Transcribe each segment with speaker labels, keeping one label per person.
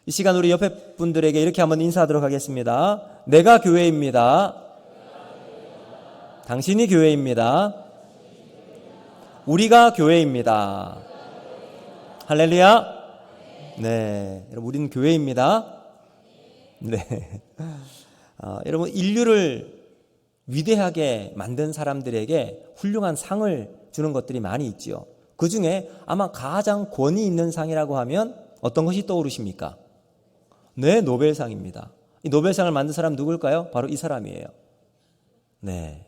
Speaker 1: 이 시간 우리 옆에 분들에게 이렇게 한번 인사하도록 하겠습니다. 내가 교회입니다. 당신이 교회입니다. 우리가 교회입니다. 할렐루야. 네, 여러분 우리는 교회입니다. 네, 여러분 인류를 위대하게 만든 사람들에게 훌륭한 상을 주는 것들이 많이 있지요. 그 중에 아마 가장 권위 있는 상이라고 하면 어떤 것이 떠오르십니까? 네, 노벨상입니다. 이 노벨상을 만든 사람 누굴까요? 바로 이 사람이에요. 네.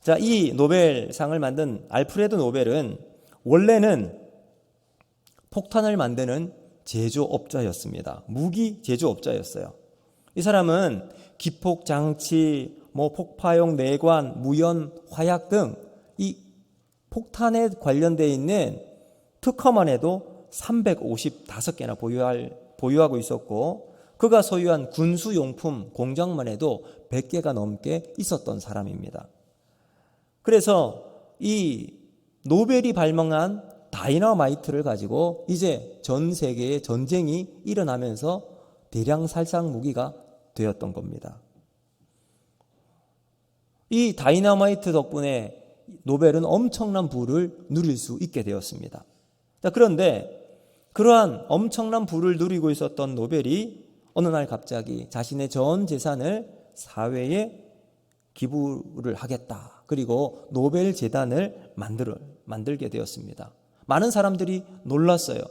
Speaker 1: 자, 이 노벨상을 만든 알프레드 노벨은 원래는 폭탄을 만드는 제조업자였습니다. 무기 제조업자였어요. 이 사람은 기폭 장치, 폭파용 내관, 무연, 화약 등 이 폭탄에 관련되어 있는 특허만 해도 355개나 보유하고 있었고, 그가 소유한 군수용품 공장만 해도 100개가 넘게 있었던 사람입니다. 그래서 이 노벨이 발명한 다이너마이트를 가지고 이제 전 세계에 전쟁이 일어나면서 대량 살상 무기가 되었던 겁니다. 이 다이너마이트 덕분에 노벨은 엄청난 부를 누릴 수 있게 되었습니다. 자, 그런데 그러한 엄청난 부를 누리고 있었던 노벨이 어느 날 갑자기 자신의 전 재산을 사회에 기부를 하겠다. 그리고 노벨 재단을 만들게 되었습니다. 많은 사람들이 놀랐어요.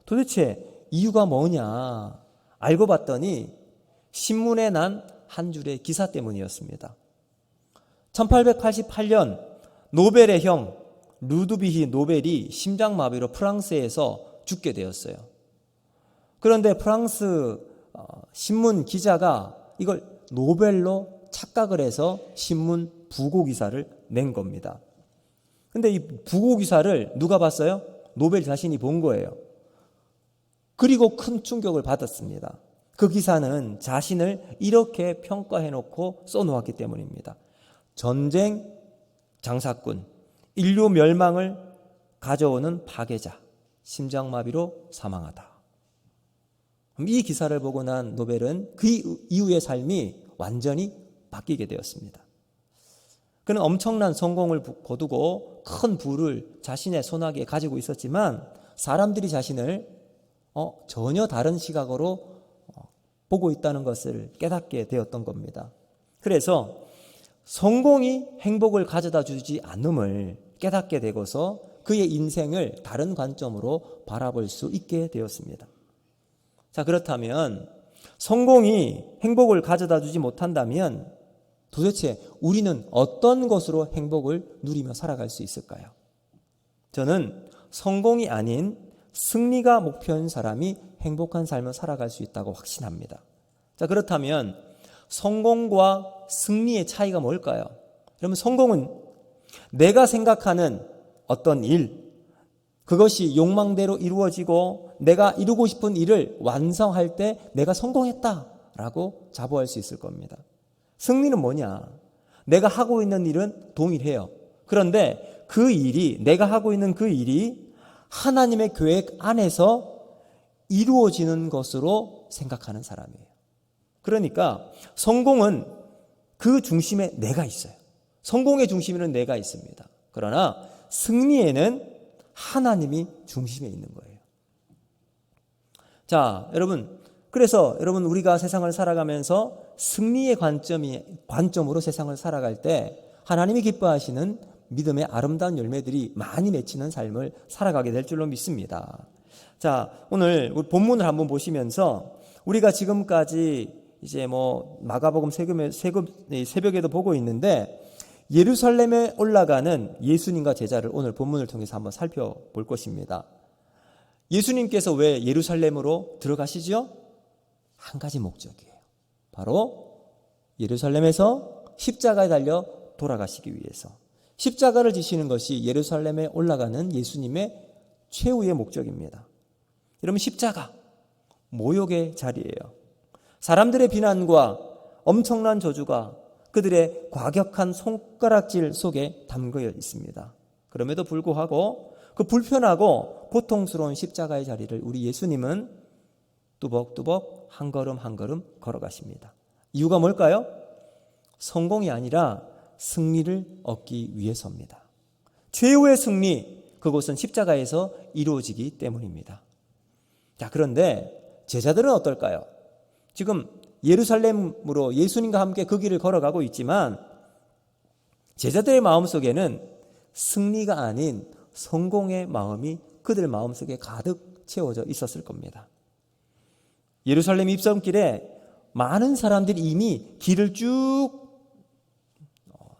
Speaker 1: 도대체 이유가 뭐냐? 알고 봤더니 신문에 난 한 줄의 기사 때문이었습니다. 1888년 노벨의 형 루드비히 노벨이 심장마비로 프랑스에서 죽게 되었어요. 그런데 프랑스 신문 기자가 이걸 노벨로 착각을 해서 신문 부고 기사를 낸 겁니다. 근데 이 부고 기사를 누가 봤어요? 노벨 자신이 본 거예요. 그리고 큰 충격을 받았습니다. 그 기사는 자신을 이렇게 평가해놓고 써놓았기 때문입니다. 전쟁 장사꾼, 인류 멸망을 가져오는 파괴자, 심장마비로 사망하다. 이 기사를 보고 난 노벨은 그 이후의 삶이 완전히 바뀌게 되었습니다. 그는 엄청난 성공을 거두고 큰 부를 자신의 손아귀에 가지고 있었지만 사람들이 자신을 전혀 다른 시각으로 보고 있다는 것을 깨닫게 되었던 겁니다. 그래서 성공이 행복을 가져다 주지 않음을 깨닫게 되고서 그의 인생을 다른 관점으로 바라볼 수 있게 되었습니다. 자, 그렇다면 성공이 행복을 가져다 주지 못한다면 도대체 우리는 어떤 것으로 행복을 누리며 살아갈 수 있을까요? 저는 성공이 아닌 승리가 목표인 사람이 행복한 삶을 살아갈 수 있다고 확신합니다. 자, 그렇다면 성공과 승리의 차이가 뭘까요? 여러분, 성공은 내가 생각하는 어떤 일, 그것이 욕망대로 이루어지고 내가 이루고 싶은 일을 완성할 때 내가 성공했다라고 자부할 수 있을 겁니다. 승리는 뭐냐? 내가 하고 있는 일은 동일해요. 그런데 그 일이, 내가 하고 있는 그 일이 하나님의 계획 안에서 이루어지는 것으로 생각하는 사람이에요. 그러니까 성공은 그 중심에 내가 있어요. 성공의 중심에는 내가 있습니다. 그러나 승리에는 하나님이 중심에 있는 거예요. 자, 여러분, 그래서 여러분 우리가 세상을 살아가면서 승리의 관점으로 세상을 살아갈 때 하나님이 기뻐하시는 믿음의 아름다운 열매들이 많이 맺히는 삶을 살아가게 될 줄로 믿습니다. 자, 오늘 본문을 한번 보시면서 우리가 지금까지 이제 마가복음 새벽에도 보고 있는데 예루살렘에 올라가는 예수님과 제자를 오늘 본문을 통해서 한번 살펴볼 것입니다. 예수님께서 왜 예루살렘으로 들어가시죠? 한 가지 목적이에요. 바로 예루살렘에서 십자가에 달려 돌아가시기 위해서. 십자가를 지시는 것이 예루살렘에 올라가는 예수님의 최후의 목적입니다. 여러분, 십자가, 모욕의 자리예요. 사람들의 비난과 엄청난 저주가 그들의 과격한 손가락질 속에 담겨 있습니다. 그럼에도 불구하고 그 불편하고 고통스러운 십자가의 자리를 우리 예수님은 뚜벅뚜벅 한 걸음 한 걸음 걸어가십니다. 이유가 뭘까요? 성공이 아니라 승리를 얻기 위해서입니다. 최후의 승리, 그곳은 십자가에서 이루어지기 때문입니다. 자, 그런데 제자들은 어떨까요? 지금 예루살렘으로 예수님과 함께 그 길을 걸어가고 있지만 제자들의 마음속에는 승리가 아닌 성공의 마음이 그들 마음속에 가득 채워져 있었을 겁니다. 예루살렘 입성길에 많은 사람들이 이미 길을 쭉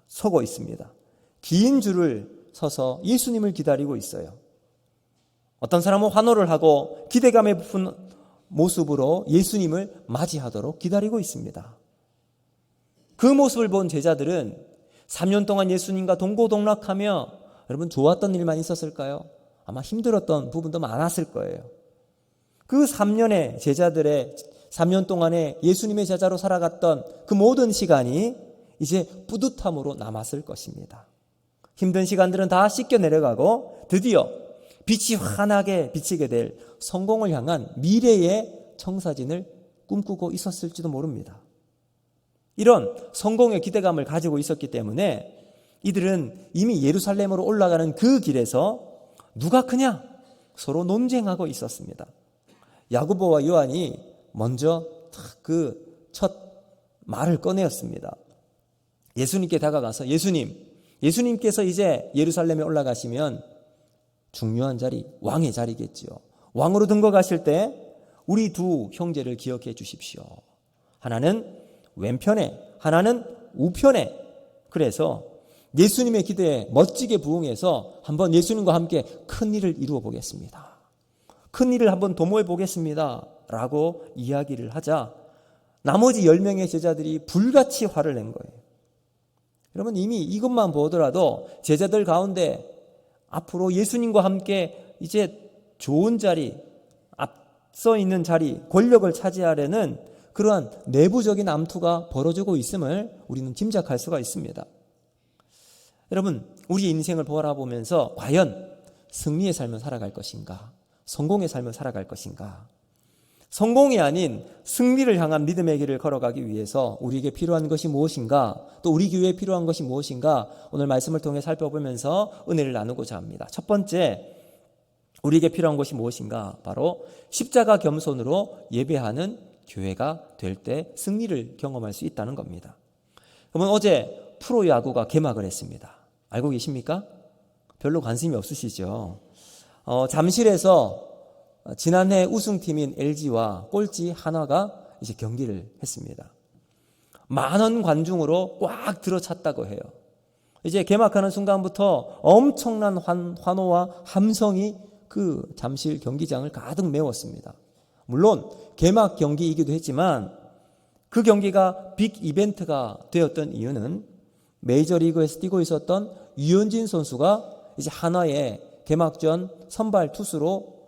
Speaker 1: 서고 있습니다. 긴 줄을 서서 예수님을 기다리고 있어요. 어떤 사람은 환호를 하고 기대감에 부푼 모습으로 예수님을 맞이하도록 기다리고 있습니다. 그 모습을 본 제자들은 3년 동안 예수님과 동고동락하며 여러분 좋았던 일만 있었을까요? 아마 힘들었던 부분도 많았을 거예요. 그 3년의 제자들의 3년 동안에 예수님의 제자로 살아갔던 그 모든 시간이 이제 뿌듯함으로 남았을 것입니다. 힘든 시간들은 다 씻겨 내려가고 드디어 빛이 환하게 비치게 될 성공을 향한 미래의 청사진을 꿈꾸고 있었을지도 모릅니다. 이런 성공의 기대감을 가지고 있었기 때문에 이들은 이미 예루살렘으로 올라가는 그 길에서 누가 크냐? 서로 논쟁하고 있었습니다. 야고보와 요한이 먼저 그 첫 말을 꺼내었습니다. 예수님께 다가가서 예수님께서 이제 예루살렘에 올라가시면 중요한 자리, 왕의 자리겠지요. 왕으로 등극하실 때 우리 두 형제를 기억해 주십시오. 하나는 왼편에, 하나는 우편에. 그래서 예수님의 기대에 멋지게 부응해서 한번 예수님과 함께 큰 일을 이루어 보겠습니다. 큰 일을 한번 도모해 보겠습니다. 라고 이야기를 하자 나머지 10명의 제자들이 불같이 화를 낸 거예요. 여러분 이미 이것만 보더라도 제자들 가운데 앞으로 예수님과 함께 이제 좋은 자리, 앞서 있는 자리, 권력을 차지하려는 그러한 내부적인 암투가 벌어지고 있음을 우리는 짐작할 수가 있습니다. 여러분 우리 인생을 바라보면서 과연 승리의 삶을 살아갈 것인가? 성공의 삶을 살아갈 것인가? 성공이 아닌 승리를 향한 믿음의 길을 걸어가기 위해서 우리에게 필요한 것이 무엇인가? 또 우리 교회에 필요한 것이 무엇인가? 오늘 말씀을 통해 살펴보면서 은혜를 나누고자 합니다. 첫 번째, 우리에게 필요한 것이 무엇인가? 바로 십자가 겸손으로 예배하는 교회가 될 때 승리를 경험할 수 있다는 겁니다. 그러면 어제 프로야구가 개막을 했습니다. 알고 계십니까? 별로 관심이 없으시죠? 잠실에서 지난해 우승팀인 LG와 꼴찌 한화가 이제 경기를 했습니다. 만원 관중으로 꽉 들어찼다고 해요. 이제 개막하는 순간부터 엄청난 환호와 함성이 그 잠실 경기장을 가득 메웠습니다. 물론 개막 경기이기도 했지만 그 경기가 빅 이벤트가 되었던 이유는 메이저리그에서 뛰고 있었던 유현진 선수가 이제 한화의 개막전 선발 투수로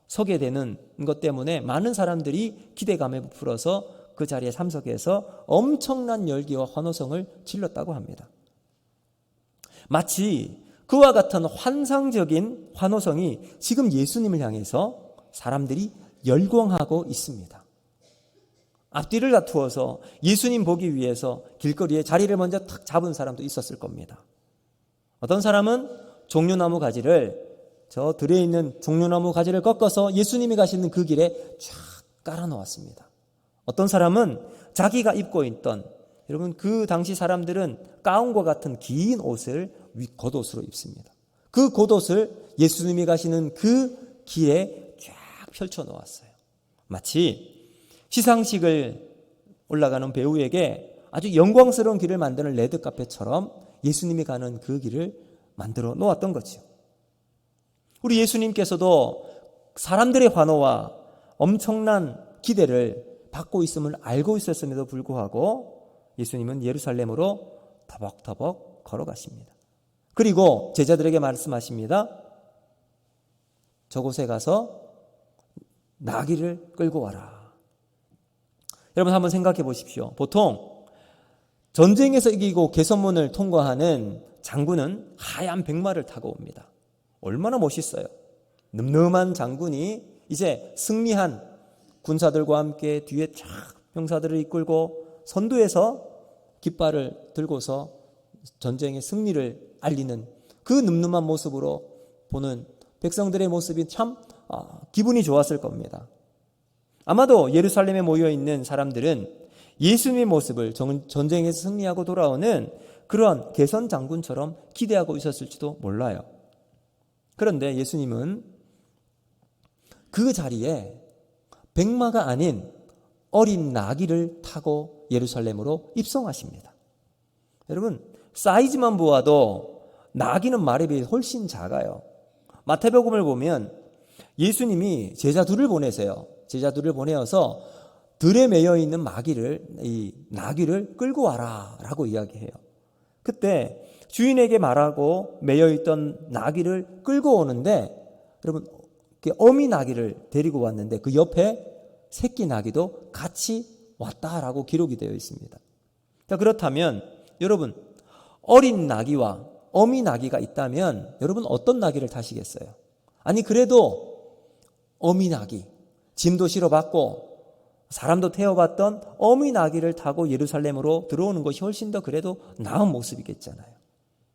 Speaker 1: 서게 되는 것 때문에 많은 사람들이 기대감에 부풀어서 그 자리에 참석해서 엄청난 열기와 환호성을 질렀다고 합니다. 마치 그와 같은 환상적인 환호성이 지금 예수님을 향해서 사람들이 열광하고 있습니다. 앞뒤를 다투어서 예수님 보기 위해서 길거리에 자리를 먼저 탁 잡은 사람도 있었을 겁니다. 어떤 사람은 종려나무 가지를 저 들에 있는 종려나무 가지를 꺾어서 예수님이 가시는 그 길에 쫙 깔아놓았습니다. 어떤 사람은 자기가 입고 있던, 여러분 그 당시 사람들은 가운과 같은 긴 옷을 겉옷으로 입습니다. 그 겉옷을 예수님이 가시는 그 길에 쫙 펼쳐 놓았어요. 마치 시상식을 올라가는 배우에게 아주 영광스러운 길을 만드는 레드카펫처럼 예수님이 가는 그 길을 만들어 놓았던 거죠. 우리 예수님께서도 사람들의 환호와 엄청난 기대를 받고 있음을 알고 있었음에도 불구하고 예수님은 예루살렘으로 터벅터벅 걸어가십니다. 그리고 제자들에게 말씀하십니다. 저곳에 가서 나귀를 끌고 와라. 여러분 한번 생각해 보십시오. 보통 전쟁에서 이기고 개선문을 통과하는 장군은 하얀 백마를 타고 옵니다. 얼마나 멋있어요. 늠름한 장군이 이제 승리한 군사들과 함께 뒤에 쫙 병사들을 이끌고 선두에서 깃발을 들고서 전쟁의 승리를 알리는 그 늠름한 모습으로 보는 백성들의 모습이 참 기분이 좋았을 겁니다. 아마도 예루살렘에 모여있는 사람들은 예수님의 모습을 전쟁에서 승리하고 돌아오는 그러한 개선 장군처럼 기대하고 있었을지도 몰라요. 그런데 예수님은 그 자리에 백마가 아닌 어린 나귀를 타고 예루살렘으로 입성하십니다. 여러분, 사이즈만 보아도 나귀는 말에 비해 훨씬 작아요. 마태복음을 보면 예수님이 제자 둘을 보내세요. 제자 둘을 보내어서 들에 매여 있는 이 나귀를 끌고 와라 라고 이야기해요. 그때 주인에게 말하고 매여 있던 나귀를 끌고 오는데, 여러분, 어미 나귀를 데리고 왔는데 그 옆에 새끼 나귀도 같이 왔다라고 기록이 되어 있습니다. 자, 그렇다면 여러분, 어린 나귀와 어미 나귀가 있다면 여러분 어떤 나귀를 타시겠어요? 아니, 그래도 어미 나귀, 짐도 실어봤고 사람도 태워봤던 어미 나귀를 타고 예루살렘으로 들어오는 것이 훨씬 더 그래도 나은 모습이겠잖아요.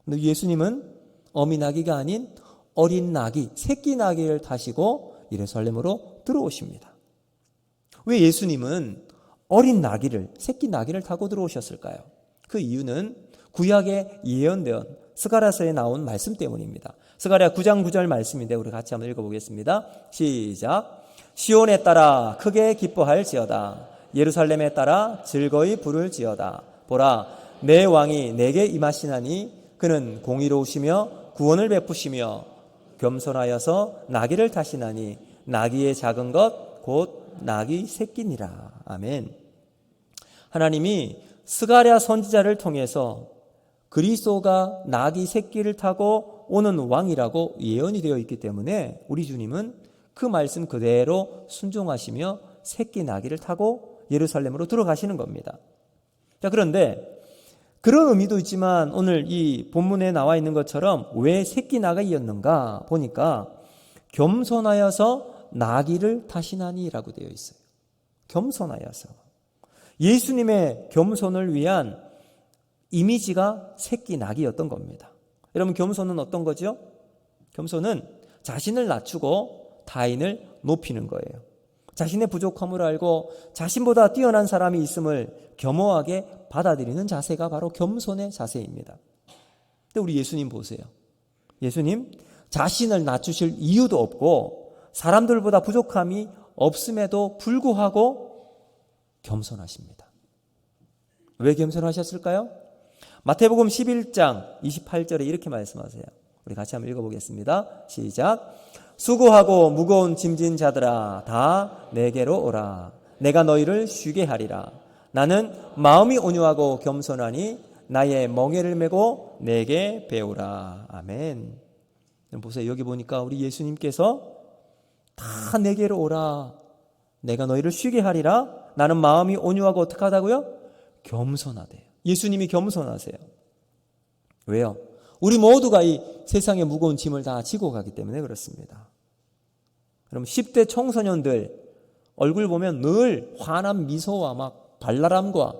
Speaker 1: 근데 예수님은 어미 나귀가 아닌 어린 나귀, 새끼 나귀를 타시고 예루살렘으로 들어오십니다. 왜 예수님은 어린 나귀를, 새끼 나귀를 타고 들어오셨을까요? 그 이유는 구약에 예언되었 스가랴서에 나온 말씀 때문입니다. 스가랴 9장 9절 말씀인데 우리 같이 한번 읽어보겠습니다. 시작. 시온에 따라 크게 기뻐할지어다. 예루살렘에 따라 즐거이 부를지어다. 보라, 내 왕이 내게 임하시나니 그는 공의로우시며 구원을 베푸시며 겸손하여서 나귀를 타시나니 나귀의 작은 것 곧 나귀 새끼니라. 아멘. 하나님이 스가랴 선지자를 통해서 그리스도가 나귀 새끼를 타고 오는 왕이라고 예언이 되어 있기 때문에 우리 주님은 그 말씀 그대로 순종하시며 새끼 나귀를 타고 예루살렘으로 들어가시는 겁니다. 자, 그런데 그런 의미도 있지만 오늘 이 본문에 나와 있는 것처럼 왜 새끼 나귀였는가 보니까 겸손하여서 나귀를 타시나니라고 되어 있어요. 겸손하여서. 예수님의 겸손을 위한 이미지가 새끼 나귀였던 겁니다. 여러분, 겸손은 어떤 거죠? 겸손은 자신을 낮추고 타인을 높이는 거예요. 자신의 부족함을 알고 자신보다 뛰어난 사람이 있음을 겸허하게 받아들이는 자세가 바로 겸손의 자세입니다. 근데 우리 예수님 보세요. 예수님 자신을 낮추실 이유도 없고 사람들보다 부족함이 없음에도 불구하고 겸손하십니다. 왜 겸손하셨을까요? 마태복음 11장 28절에 이렇게 말씀하세요. 우리 같이 한번 읽어보겠습니다. 시작. 수고하고 무거운 짐진 자들아 다 내게로 오라. 내가 너희를 쉬게 하리라. 나는 마음이 온유하고 겸손하니 나의 멍에를 메고 내게 배우라. 아멘. 보세요. 여기 보니까 우리 예수님께서 다 내게로 오라. 내가 너희를 쉬게 하리라. 나는 마음이 온유하고 어떻게 하다고요? 겸손하대요. 예수님이 겸손하세요. 왜요? 우리 모두가 이 세상의 무거운 짐을 다 지고 가기 때문에 그렇습니다. 그럼 10대 청소년들 얼굴 보면 늘 환한 미소와 막 발랄함과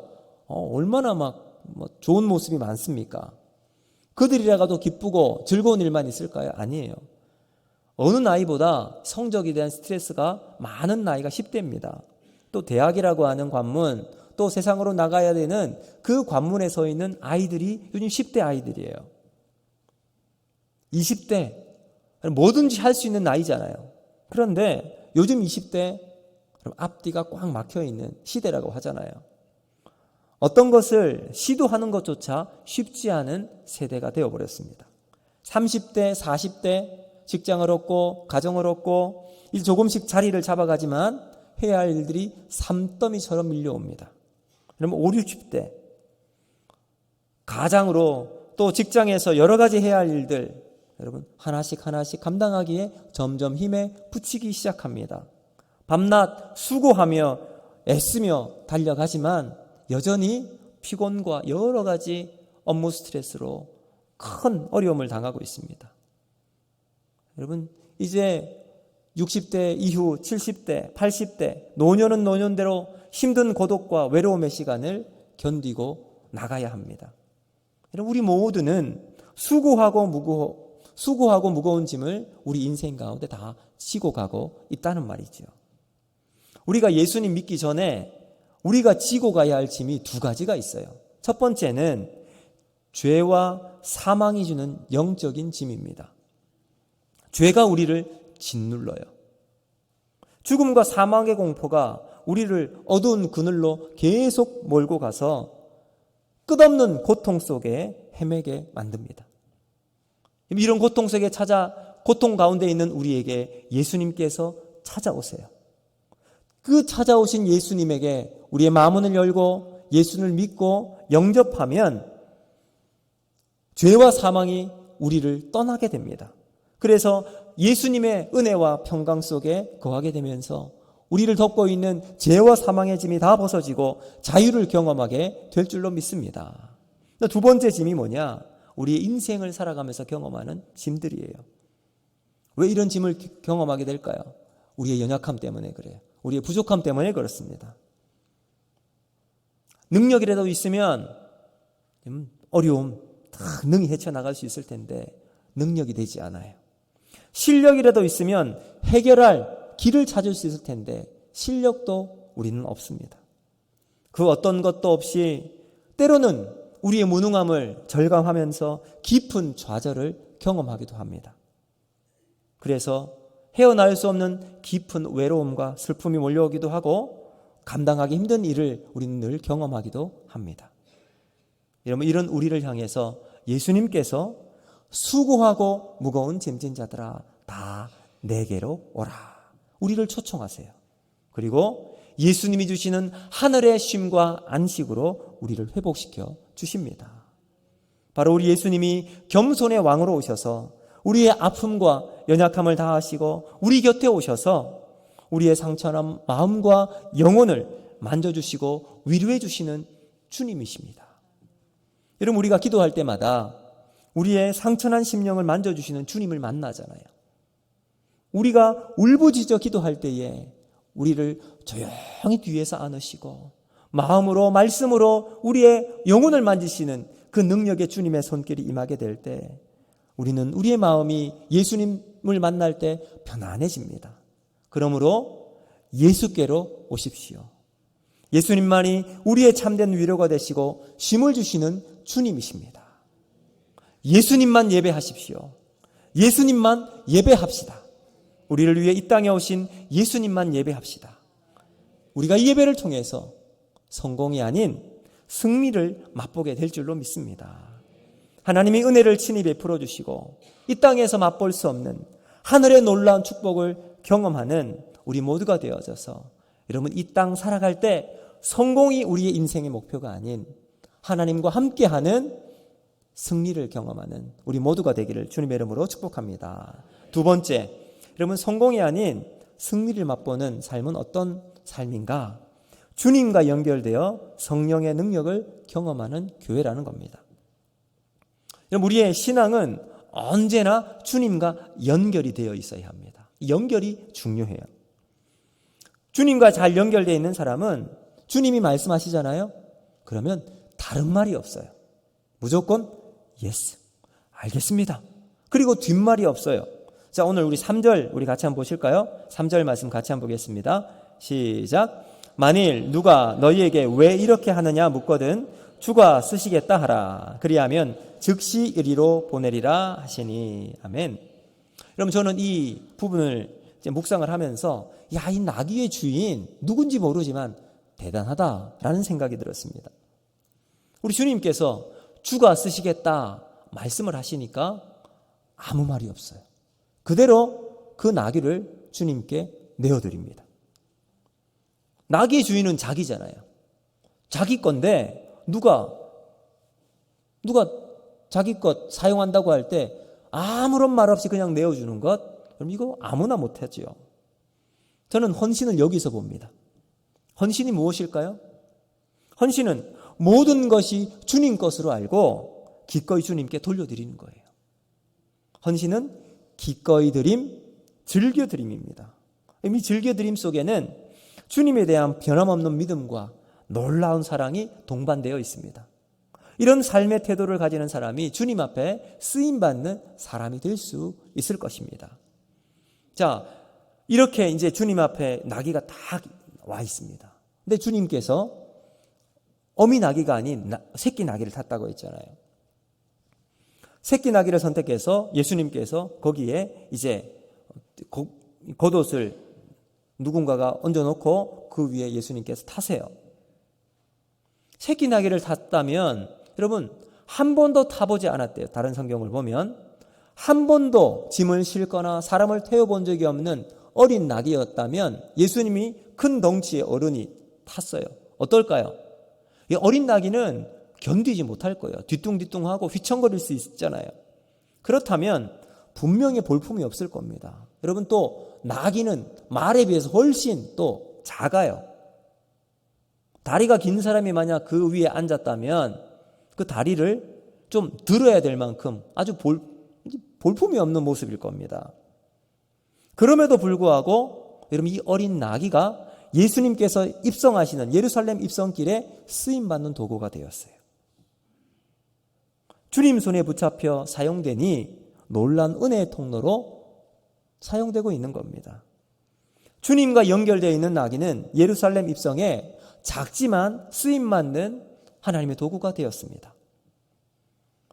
Speaker 1: 얼마나 막 좋은 모습이 많습니까? 그들이라도 기쁘고 즐거운 일만 있을까요? 아니에요. 어느 나이보다 성적에 대한 스트레스가 많은 나이가 10대입니다. 또 대학이라고 하는 관문, 또 세상으로 나가야 되는 그 관문에 서 있는 아이들이 요즘 10대 아이들이에요. 20대, 뭐든지 할 수 있는 나이잖아요. 그런데 요즘 20대, 앞뒤가 꽉 막혀 있는 시대라고 하잖아요. 어떤 것을 시도하는 것조차 쉽지 않은 세대가 되어버렸습니다. 30대, 40대, 직장을 얻고 가정을 얻고 이제 조금씩 자리를 잡아가지만 해야 할 일들이 산더미처럼 밀려옵니다. 그러면 5, 60대 가장으로 또 직장에서 여러 가지 해야 할 일들 여러분 하나씩 감당하기에 점점 힘에 부치기 시작합니다. 밤낮 수고하며 애쓰며 달려가지만 여전히 피곤과 여러 가지 업무 스트레스로 큰 어려움을 당하고 있습니다. 여러분 이제 60대 이후 70대, 80대, 노년은 노년대로 힘든 고독과 외로움의 시간을 견디고 나가야 합니다. 우리 모두는 수고하고 무거운 짐을 우리 인생 가운데 다 지고 가고 있다는 말이죠. 우리가 예수님 믿기 전에 우리가 지고 가야 할 짐이 두 가지가 있어요. 첫 번째는 죄와 사망이 주는 영적인 짐입니다. 죄가 우리를 짓눌러요. 죽음과 사망의 공포가 우리를 어두운 그늘로 계속 몰고 가서 끝없는 고통 속에 헤매게 만듭니다. 이런 고통 속에 고통 가운데 있는 우리에게 예수님께서 찾아오세요. 그 찾아오신 예수님에게 우리의 마음문을 열고 예수를 믿고 영접하면 죄와 사망이 우리를 떠나게 됩니다. 그래서 예수님의 은혜와 평강 속에 거하게 되면서 우리를 덮고 있는 죄와 사망의 짐이 다 벗어지고 자유를 경험하게 될 줄로 믿습니다. 두 번째 짐이 뭐냐? 우리의 인생을 살아가면서 경험하는 짐들이에요. 왜 이런 짐을 경험하게 될까요? 우리의 연약함 때문에 그래요. 우리의 부족함 때문에 그렇습니다. 능력이라도 있으면 어려움 다 능히 헤쳐나갈 수 있을 텐데 능력이 되지 않아요. 실력이라도 있으면 해결할 길을 찾을 수 있을 텐데 실력도 우리는 없습니다. 그 어떤 것도 없이 때로는 우리의 무능함을 절감하면서 깊은 좌절을 경험하기도 합니다. 그래서 헤어나올 수 없는 깊은 외로움과 슬픔이 몰려오기도 하고 감당하기 힘든 일을 우리는 늘 경험하기도 합니다. 여러분, 이런 우리를 향해서 예수님께서 수고하고 무거운 짐진 자들아 다 내게로 오라. 우리를 초청하세요. 그리고 예수님이 주시는 하늘의 쉼과 안식으로 우리를 회복시켜 주십니다. 바로 우리 예수님이 겸손의 왕으로 오셔서 우리의 아픔과 연약함을 다하시고 우리 곁에 오셔서 우리의 상처난 마음과 영혼을 만져주시고 위로해 주시는 주님이십니다. 여러분, 우리가 기도할 때마다 우리의 상처난 심령을 만져주시는 주님을 만나잖아요. 우리가 울부짖어 기도할 때에 우리를 조용히 뒤에서 안으시고 마음으로 말씀으로 우리의 영혼을 만지시는 그 능력의 주님의 손길이 임하게 될 때 우리는 우리의 마음이 예수님을 만날 때 편안해집니다. 그러므로 예수께로 오십시오. 예수님만이 우리의 참된 위로가 되시고 쉼을 주시는 주님이십니다. 예수님만 예배하십시오. 예수님만 예배합시다. 우리를 위해 이 땅에 오신 예수님만 예배합시다. 우리가 이 예배를 통해서 성공이 아닌 승리를 맛보게 될 줄로 믿습니다. 하나님이 은혜를 친히 베풀어 주시고 이 땅에서 맛볼 수 없는 하늘의 놀라운 축복을 경험하는 우리 모두가 되어져서 여러분, 이 땅 살아갈 때 성공이 우리의 인생의 목표가 아닌 하나님과 함께하는 승리를 경험하는 우리 모두가 되기를 주님의 이름으로 축복합니다. 두 번째, 여러분, 성공이 아닌 승리를 맛보는 삶은 어떤 삶인가? 주님과 연결되어 성령의 능력을 경험하는 교회라는 겁니다. 여러분, 우리의 신앙은 언제나 주님과 연결이 되어 있어야 합니다. 연결이 중요해요. 주님과 잘 연결되어 있는 사람은 주님이 말씀하시잖아요. 그러면 다른 말이 없어요. 무조건 예스, 알겠습니다. 그리고 뒷말이 없어요. 자, 오늘 우리 3절 우리 같이 한번 보실까요? 3절 말씀 같이 한번 보겠습니다. 시작. 만일 누가 너희에게 왜 이렇게 하느냐 묻거든 주가 쓰시겠다 하라. 그리하면 즉시 이리로 보내리라 하시니. 아멘. 여러분, 저는 이 부분을 이제 묵상을 하면서 이 나귀의 주인 누군지 모르지만 대단하다라는 생각이 들었습니다. 우리 주님께서 주가 쓰시겠다 말씀을 하시니까 아무 말이 없어요. 그대로 그 나귀를 주님께 내어드립니다. 나귀의 주인은 자기잖아요. 자기 건데 누가 자기 것 사용한다고 할 때 아무런 말 없이 그냥 내어주는 것, 그럼 이거 아무나 못하죠. 저는 헌신을 여기서 봅니다. 헌신이 무엇일까요? 헌신은 모든 것이 주님 것으로 알고 기꺼이 주님께 돌려드리는 거예요. 헌신은 기꺼이 드림, 즐겨드림입니다. 이 즐겨드림 속에는 주님에 대한 변함없는 믿음과 놀라운 사랑이 동반되어 있습니다. 이런 삶의 태도를 가지는 사람이 주님 앞에 쓰임받는 사람이 될 수 있을 것입니다. 자, 이렇게 이제 주님 앞에 나귀가 다 와 있습니다. 근데 주님께서 어미 나귀가 아닌 새끼 나귀를 탔다고 했잖아요. 새끼 나귀를 선택해서 예수님께서 거기에 이제 겉옷을 누군가가 얹어놓고 그 위에 예수님께서 타세요. 새끼 나귀를 탔다면 여러분 한 번도 타보지 않았대요. 다른 성경을 보면 한 번도 짐을 싣거나 사람을 태워본 적이 없는 어린 나귀였다면 예수님이 큰 덩치의 어른이 탔어요. 어떨까요? 이 어린 나귀는 견디지 못할 거예요. 뒤뚱뒤뚱하고 휘청거릴 수 있잖아요. 그렇다면 분명히 볼품이 없을 겁니다. 여러분 또 나귀는 말에 비해서 훨씬 또 작아요. 다리가 긴 사람이 만약 그 위에 앉았다면 그 다리를 좀 들어야 될 만큼 아주 볼품이 없는 모습일 겁니다. 그럼에도 불구하고 여러분 이 어린 나귀가 예수님께서 입성하시는 예루살렘 입성길에 쓰임받는 도구가 되었어요. 주님 손에 붙잡혀 사용되니 놀란 은혜의 통로로 사용되고 있는 겁니다. 주님과 연결되어 있는 나귀는 예루살렘 입성에 작지만 쓰임받는 하나님의 도구가 되었습니다.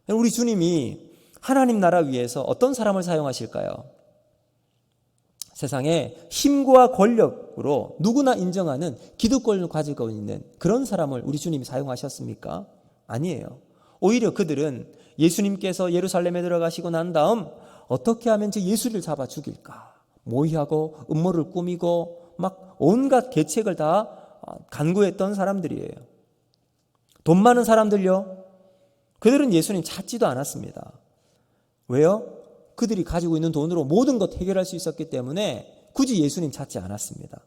Speaker 1: 우리 주님이 하나님 나라 위해서 어떤 사람을 사용하실까요? 세상에 힘과 권력으로 누구나 인정하는 기득권을 가지고 있는 그런 사람을 우리 주님이 사용하셨습니까? 아니에요. 오히려 그들은 예수님께서 예루살렘에 들어가시고 난 다음 어떻게 하면 저 예수를 잡아 죽일까 모의하고 음모를 꾸미고 막 온갖 계책을 다 간구했던 사람들이에요. 돈 많은 사람들요, 그들은 예수님 찾지도 않았습니다. 왜요? 그들이 가지고 있는 돈으로 모든 것 해결할 수 있었기 때문에 굳이 예수님 찾지 않았습니다.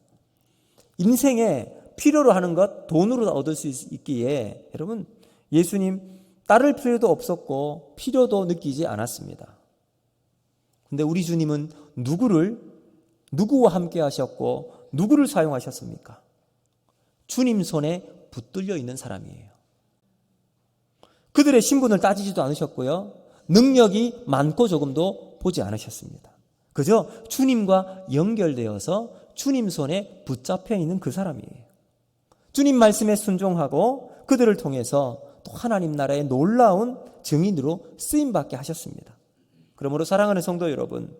Speaker 1: 인생에 필요로 하는 것 돈으로 얻을 수 있기에 여러분 예수님 따를 필요도 없었고 필요도 느끼지 않았습니다. 근데 우리 주님은 누구와 함께 하셨고 누구를 사용하셨습니까? 주님 손에 붙들려 있는 사람이에요. 그들의 신분을 따지지도 않으셨고요. 능력이 많고 조금도 보지 않으셨습니다. 그저 주님과 연결되어서 주님 손에 붙잡혀 있는 그 사람이에요. 주님 말씀에 순종하고 그들을 통해서 또 하나님 나라의 놀라운 증인으로 쓰임받게 하셨습니다. 그러므로 사랑하는 성도 여러분,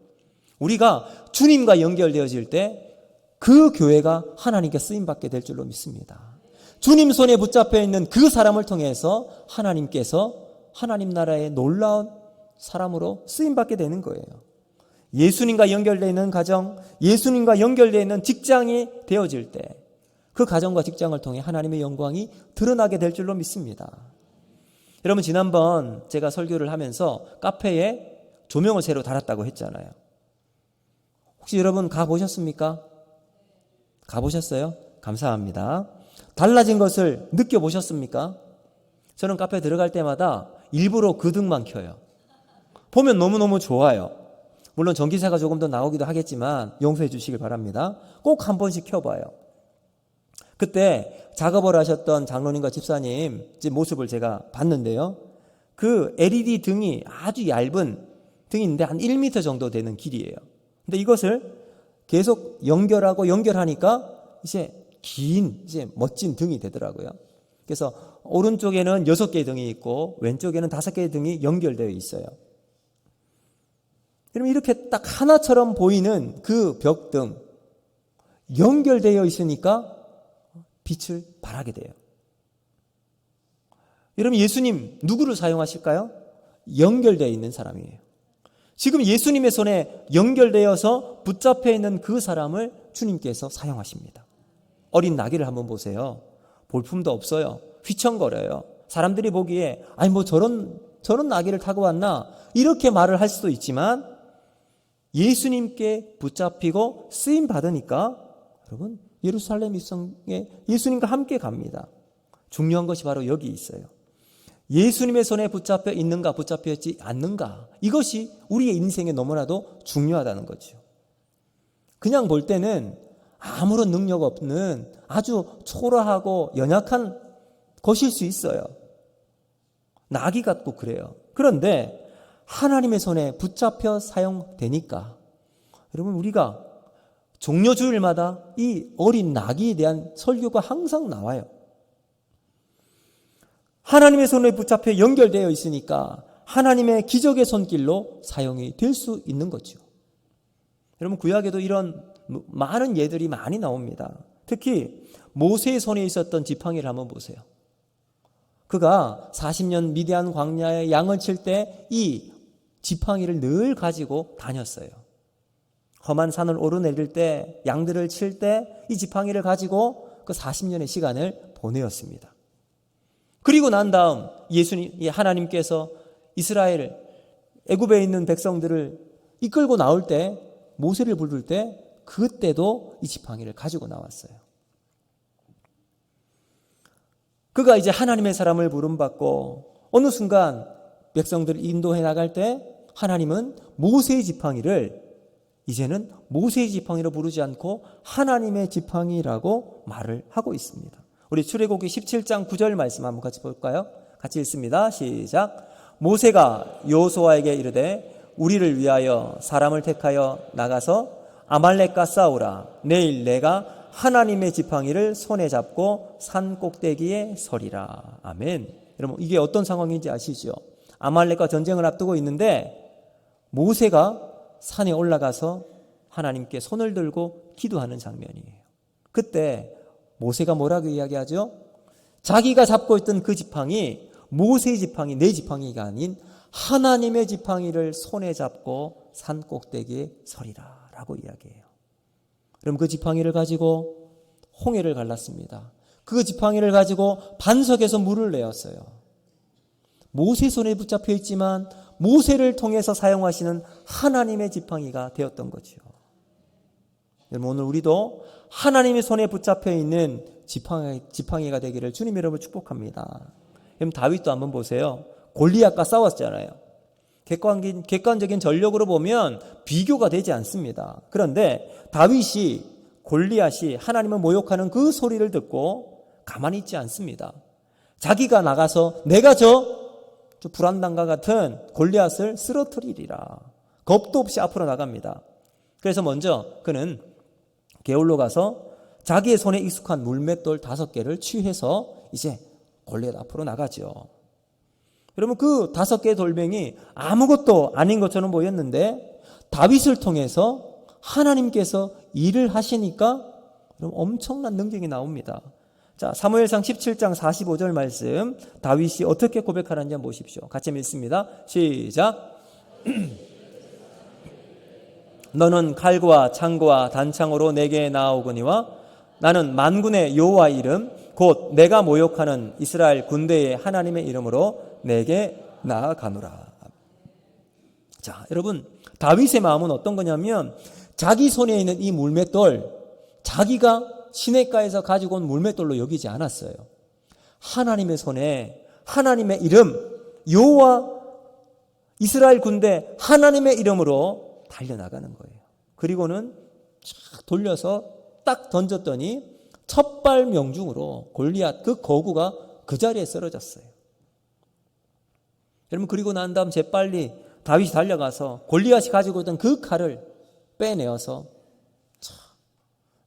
Speaker 1: 우리가 주님과 연결되어질 때 그 교회가 하나님께 쓰임받게 될 줄로 믿습니다. 주님 손에 붙잡혀 있는 그 사람을 통해서 하나님께서 하나님 나라의 놀라운 사람으로 쓰임받게 되는 거예요. 예수님과 연결되어 있는 가정, 예수님과 연결되어 있는 직장이 되어질 때 그 가정과 직장을 통해 하나님의 영광이 드러나게 될 줄로 믿습니다. 여러분 지난번 제가 설교를 하면서 카페에 조명을 새로 달았다고 했잖아요. 혹시 여러분 가보셨습니까? 가보셨어요? 감사합니다. 달라진 것을 느껴보셨습니까? 저는 카페 들어갈 때마다 일부러 그 등만 켜요. 보면 너무너무 좋아요. 물론 전기세가 조금 더 나오기도 하겠지만 용서해 주시길 바랍니다. 꼭 한 번씩 켜봐요. 그때 작업을 하셨던 장로님과 집사님 모습을 제가 봤는데요. 그 LED 등이 아주 얇은 등인데 한 1m 정도 되는 길이에요. 근데 이것을 계속 연결하니까 이제 이제 멋진 등이 되더라고요. 그래서 오른쪽에는 6개의 등이 있고 왼쪽에는 5개의 등이 연결되어 있어요. 그럼 이렇게 딱 하나처럼 보이는 그 벽등 연결되어 있으니까 빛을 발하게 돼요. 여러분 예수님 누구를 사용하실까요? 연결되어 있는 사람이에요. 지금 예수님의 손에 연결되어서 붙잡혀 있는 그 사람을 주님께서 사용하십니다. 어린 나귀를 한번 보세요. 볼품도 없어요. 휘청거려요. 사람들이 보기에 아니 뭐 저런 나귀를 타고 왔나 이렇게 말을 할 수도 있지만 예수님께 붙잡히고 쓰임 받으니까 여러분 예루살렘 입성에 예수님과 함께 갑니다. 중요한 것이 바로 여기 있어요. 예수님의 손에 붙잡혀 있는가 붙잡혀 있지 않는가, 이것이 우리의 인생에 너무나도 중요하다는 거죠. 그냥 볼 때는 아무런 능력 없는 아주 초라하고 연약한 것일 수 있어요. 나귀 같고 그래요. 그런데 하나님의 손에 붙잡혀 사용되니까 여러분, 우리가 종려 주일마다 이 어린 나귀에 대한 설교가 항상 나와요. 하나님의 손에 붙잡혀 연결되어 있으니까 하나님의 기적의 손길로 사용이 될 수 있는 거죠. 여러분, 구약에도 이런 많은 예들이 많이 나옵니다. 특히 모세의 손에 있었던 지팡이를 한번 보세요. 그가 40년 미디안 광야에 양을 칠 때 이 지팡이를 늘 가지고 다녔어요. 험한 산을 오르내릴 때, 양들을 칠 때 이 지팡이를 가지고 그 40년의 시간을 보내었습니다. 그리고 난 다음 하나님께서 이스라엘 애굽에 있는 백성들을 이끌고 나올 때, 모세를 부를 때 그때도 이 지팡이를 가지고 나왔어요. 그가 이제 하나님의 사람을 부름받고 어느 순간 백성들을 인도해 나갈 때 하나님은 모세의 지팡이를 이제는 모세의 지팡이로 부르지 않고 하나님의 지팡이라고 말을 하고 있습니다. 우리 출애굽기 17장 9절 말씀 한번 같이 볼까요? 같이 읽습니다. 시작. 모세가 여호수아에게 이르되 우리를 위하여 사람을 택하여 나가서 아말렉과 싸우라. 내일 내가 하나님의 지팡이를 손에 잡고 산 꼭대기에 서리라. 아멘. 여러분, 이게 어떤 상황인지 아시죠? 아말렉과 전쟁을 앞두고 있는데 모세가 산에 올라가서 하나님께 손을 들고 기도하는 장면이에요. 그때 모세가 뭐라고 이야기하죠? 자기가 잡고 있던 그 지팡이, 모세의 지팡이, 내 지팡이가 아닌 하나님의 지팡이를 손에 잡고 산 꼭대기에 서리라 라고 이야기해요. 그럼 그 지팡이를 가지고 홍해를 갈랐습니다. 그 지팡이를 가지고 반석에서 물을 내었어요. 모세 손에 붙잡혀 있지만 모세를 통해서 사용하시는 하나님의 지팡이가 되었던 거죠. 여러분, 오늘 우리도 하나님의 손에 붙잡혀 있는 지팡이가 되기를 주님 이름으로 축복합니다. 그럼 다윗도 한번 보세요. 골리앗과 싸웠잖아요. 객관적인 전력으로 보면 비교가 되지 않습니다. 그런데 다윗이 골리앗이 하나님을 모욕하는 그 소리를 듣고 가만히 있지 않습니다. 자기가 나가서 내가 저 불안당과 같은 골리앗을 쓰러뜨리리라. 겁도 없이 앞으로 나갑니다. 그래서 먼저 그는 게울로 가서 자기의 손에 익숙한 물맷돌 5개를 취해서 이제 골리앗 앞으로 나가죠. 여러분, 그 5개의 돌멩이 아무것도 아닌 것처럼 보였는데 다윗을 통해서 하나님께서 일을 하시니까 여러분, 엄청난 능력이 나옵니다. 자, 사무엘상 17장 45절 말씀, 다윗이 어떻게 고백하는지 한번 보십시오. 같이 읽습니다. 시작. 너는 칼과 창과 단창으로 내게 나아오거니와 나는 만군의 여호와 이름 곧 내가 모욕하는 이스라엘 군대의 하나님의 이름으로 내게 나아가노라. 자, 여러분, 다윗의 마음은 어떤 거냐면 자기 손에 있는 이 물맷돌, 자기가 시냇가에서 가지고 온 물맷돌로 여기지 않았어요. 하나님의 손에 하나님의 이름, 여호와 이스라엘 군대 하나님의 이름으로 달려나가는 거예요. 그리고는 쫙 돌려서 딱 던졌더니 첫발 명중으로 골리앗 그 거구가 그 자리에 쓰러졌어요. 여러분, 그리고 난 다음 재빨리 다윗이 달려가서 골리앗이 가지고 있던 그 칼을 빼내어서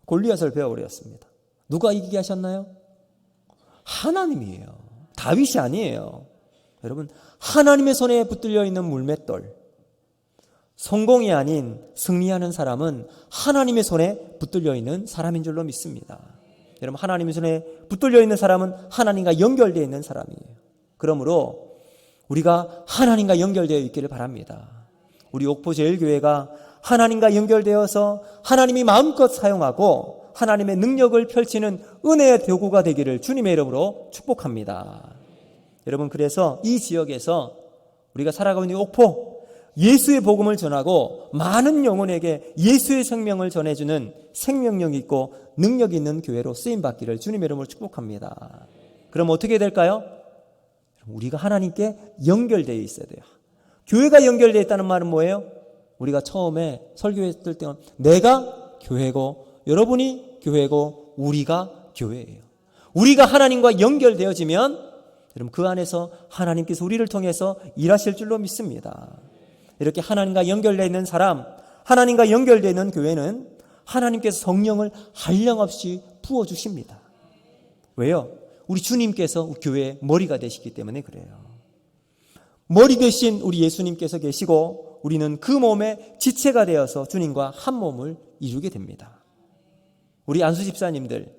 Speaker 1: 골리앗을 베어버렸습니다. 누가 이기게 하셨나요? 하나님이에요. 다윗이 아니에요. 여러분, 하나님의 손에 붙들려 있는 물맷돌, 성공이 아닌 승리하는 사람은 하나님의 손에 붙들려 있는 사람인 줄로 믿습니다. 여러분, 하나님의 손에 붙들려 있는 사람은 하나님과 연결되어 있는 사람이에요. 그러므로 우리가 하나님과 연결되어 있기를 바랍니다. 우리 옥포제일교회가 하나님과 연결되어서 하나님이 마음껏 사용하고 하나님의 능력을 펼치는 은혜의 도구가 되기를 주님의 이름으로 축복합니다. 여러분, 그래서 이 지역에서 우리가 살아가고 있는 옥포, 예수의 복음을 전하고 많은 영혼에게 예수의 생명을 전해주는 생명력 있고 능력 있는 교회로 쓰임받기를 주님의 이름으로 축복합니다. 그럼 어떻게 될까요? 우리가 하나님께 연결되어 있어야 돼요. 교회가 연결되어 있다는 말은 뭐예요? 우리가 처음에 설교했을 때 내가 교회고 여러분이 교회고 우리가 교회예요. 우리가 하나님과 연결되어지면 여러분 그 안에서 하나님께서 우리를 통해서 일하실 줄로 믿습니다. 이렇게 하나님과 연결되어 있는 사람, 하나님과 연결되어 있는 교회는 하나님께서 성령을 한량없이 부어주십니다. 왜요? 우리 주님께서 우리 교회의 머리가 되시기 때문에 그래요. 머리 대신 우리 예수님께서 계시고 우리는 그 몸의 지체가 되어서 주님과 한 몸을 이루게 됩니다. 우리 안수 집사님들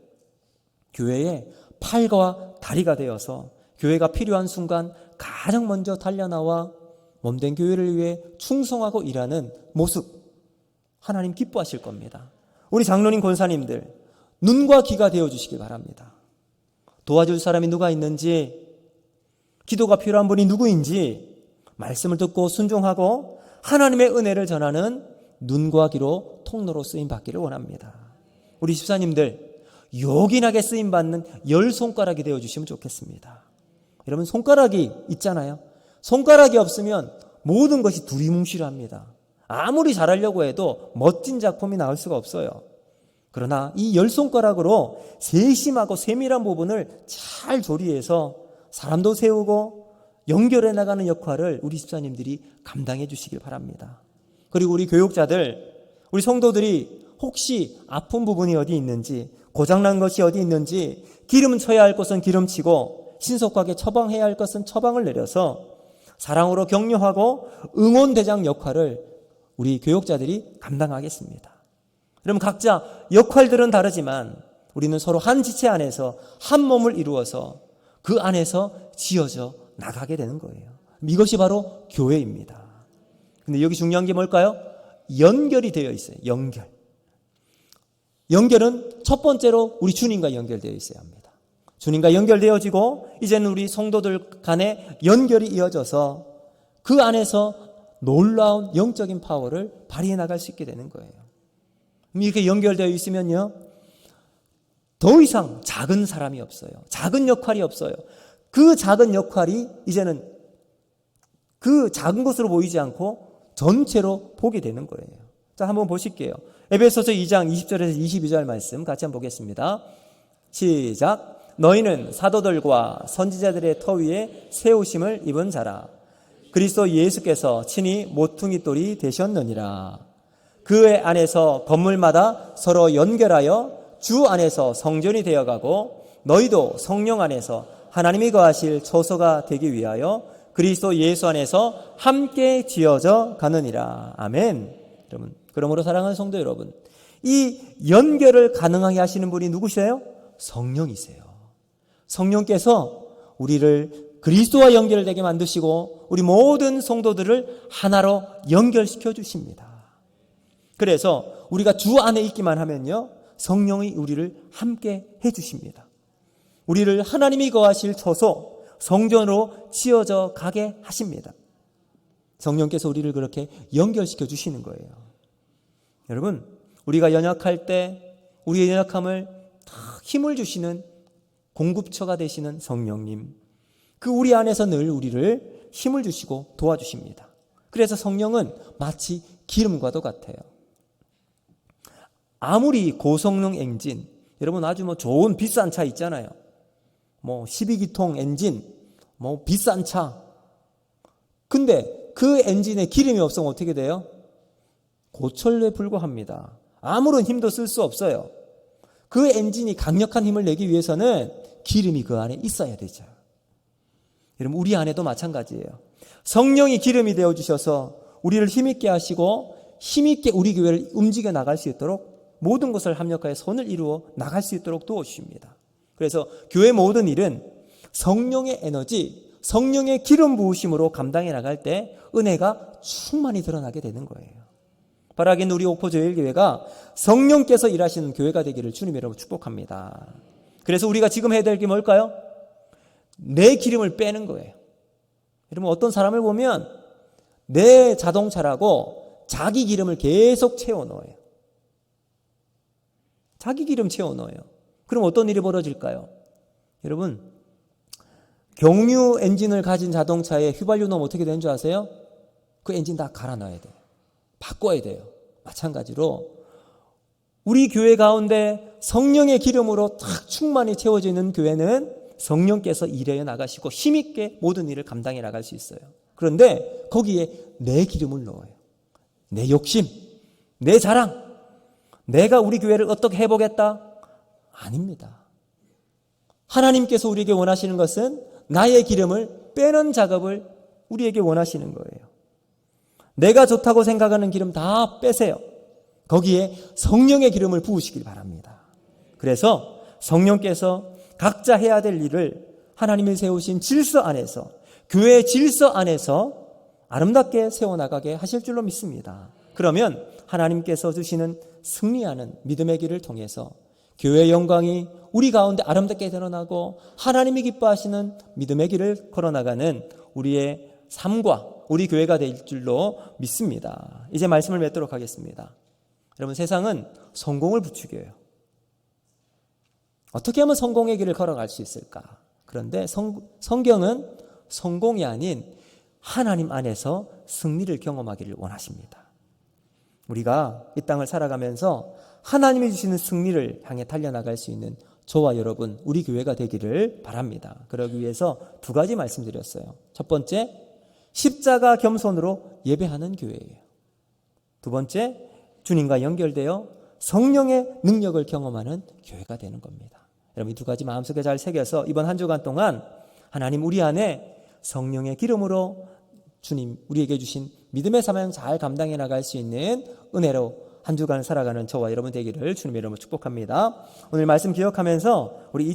Speaker 1: 교회의 팔과 다리가 되어서 교회가 필요한 순간 가장 먼저 달려나와 몸된 교회를 위해 충성하고 일하는 모습 하나님 기뻐하실 겁니다. 우리 장로님 권사님들 눈과 귀가 되어주시기 바랍니다. 도와줄 사람이 누가 있는지, 기도가 필요한 분이 누구인지 말씀을 듣고 순종하고 하나님의 은혜를 전하는 눈과 귀로 통로로 쓰임받기를 원합니다. 우리 집사님들 요긴하게 쓰임받는 10손가락이 되어주시면 좋겠습니다. 여러분 손가락이 있잖아요. 손가락이 없으면 모든 것이 두리뭉실합니다. 아무리 잘하려고 해도 멋진 작품이 나올 수가 없어요. 그러나 이 10손가락으로 세심하고 세밀한 부분을 잘 조리해서 사람도 세우고 연결해 나가는 역할을 우리 집사님들이 감당해 주시길 바랍니다. 그리고 우리 교육자들, 우리 성도들이 혹시 아픈 부분이 어디 있는지, 고장난 것이 어디 있는지, 기름 쳐야 할 것은 기름치고 신속하게 처방해야 할 것은 처방을 내려서 사랑으로 격려하고 응원대장 역할을 우리 교육자들이 감당하겠습니다. 여러분 각자 역할들은 다르지만 우리는 서로 한 지체 안에서 한 몸을 이루어서 그 안에서 지어져 나가게 되는 거예요. 이것이 바로 교회입니다. 근데 여기 중요한 게 뭘까요? 연결이 되어 있어요. 연결은 첫 번째로 우리 주님과 연결되어 있어야 합니다. 주님과 연결되어지고 이제는 우리 성도들 간에 연결이 이어져서 그 안에서 놀라운 영적인 파워를 발휘해 나갈 수 있게 되는 거예요. 이렇게 연결되어 있으면요, 더 이상 작은 사람이 없어요. 작은 역할이 없어요. 그 작은 역할이 이제는 그 작은 것으로 보이지 않고 전체로 보게 되는 거예요. 자, 한번 보실게요. 에베소서 2장 20절에서 22절 말씀 같이 한번 보겠습니다. 시작. 너희는 사도들과 선지자들의 터 위에 세우심을 입은 자라. 그리스도 예수께서 친히 모퉁이 돌이 되셨느니라. 그 안에서 건물마다 서로 연결하여 주 안에서 성전이 되어가고 너희도 성령 안에서 하나님이 거하실 처소가 되기 위하여 그리스도 예수 안에서 함께 지어져 가느니라. 아멘. 여러분, 그러므로 사랑하는 성도 여러분, 이 연결을 가능하게 하시는 분이 누구세요? 성령이세요. 성령께서 우리를 그리스도와 연결되게 만드시고 우리 모든 성도들을 하나로 연결시켜 주십니다. 그래서 우리가 주 안에 있기만 하면요, 성령이 우리를 함께 해주십니다. 우리를 하나님이 거하실 처소, 성전으로 지어져 가게 하십니다. 성령께서 우리를 그렇게 연결시켜 주시는 거예요. 여러분, 우리가 연약할 때 우리의 연약함을 다 힘을 주시는 공급처가 되시는 성령님, 그 우리 안에서 늘 우리를 힘을 주시고 도와주십니다. 그래서 성령은 마치 기름과도 같아요. 아무리 고성능 엔진, 여러분 아주 좋은 비싼 차 있잖아요. 12기통 엔진, 비싼 차. 근데 그 엔진에 기름이 없으면 어떻게 돼요? 고철에 불과합니다. 아무런 힘도 쓸 수 없어요. 그 엔진이 강력한 힘을 내기 위해서는 기름이 그 안에 있어야 되죠. 여러분 우리 안에도 마찬가지예요. 성령이 기름이 되어주셔서 우리를 힘있게 하시고 힘있게 우리 교회를 움직여 나갈 수 있도록 모든 것을 합력하여 선을 이루어 나갈 수 있도록 도와주십니다. 그래서 교회 모든 일은 성령의 에너지, 성령의 기름 부으심으로 감당해 나갈 때 은혜가 충만히 드러나게 되는 거예요. 바라긴 우리 옥포조일교회가 성령께서 일하시는 교회가 되기를 주님 여러분 축복합니다. 그래서 우리가 지금 해야 될 게 뭘까요? 내 기름을 빼는 거예요. 여러분 어떤 사람을 보면 내 자동차라고 자기 기름을 계속 채워 넣어요. 자기 기름 채워 넣어요. 그럼 어떤 일이 벌어질까요? 여러분, 경유 엔진을 가진 자동차에 휘발유 넣으면 어떻게 되는 줄 아세요? 그 엔진 다 갈아 넣어야 돼요. 바꿔야 돼요. 마찬가지로 우리 교회 가운데 성령의 기름으로 탁 충만히 채워져 있는 교회는 성령께서 일해 나가시고 힘있게 모든 일을 감당해 나갈 수 있어요. 그런데 거기에 내 기름을 넣어요. 내 욕심, 내 자랑, 내가 우리 교회를 어떻게 해보겠다? 아닙니다. 하나님께서 우리에게 원하시는 것은 나의 기름을 빼는 작업을 우리에게 원하시는 거예요. 내가 좋다고 생각하는 기름 다 빼세요. 거기에 성령의 기름을 부으시길 바랍니다. 그래서 성령께서 각자 해야 될 일을 하나님이 세우신 질서 안에서, 교회의 질서 안에서 아름답게 세워나가게 하실 줄로 믿습니다. 그러면 하나님께서 주시는 승리하는 믿음의 길을 통해서 교회의 영광이 우리 가운데 아름답게 드러나고 하나님이 기뻐하시는 믿음의 길을 걸어나가는 우리의 삶과 우리 교회가 될 줄로 믿습니다. 이제 말씀을 맺도록 하겠습니다. 여러분, 세상은 성공을 부추겨요. 어떻게 하면 성공의 길을 걸어갈 수 있을까? 그런데 성경은 성공이 아닌 하나님 안에서 승리를 경험하기를 원하십니다. 우리가 이 땅을 살아가면서 하나님이 주시는 승리를 향해 달려나갈 수 있는 저와 여러분, 우리 교회가 되기를 바랍니다. 그러기 위해서 두 가지 말씀드렸어요. 첫 번째, 십자가 겸손으로 예배하는 교회예요. 두 번째, 주님과 연결되어 성령의 능력을 경험하는 교회가 되는 겁니다. 여러분, 이 두 가지 마음속에 잘 새겨서 이번 한 주간 동안 하나님 우리 안에 성령의 기름으로 주님 우리에게 주신 믿음의 사명 잘 감당해 나갈 수 있는 은혜로 한 주간 살아가는 저와 여러분 되기를 주님의 이름으로 축복합니다. 오늘 말씀 기억하면서 우리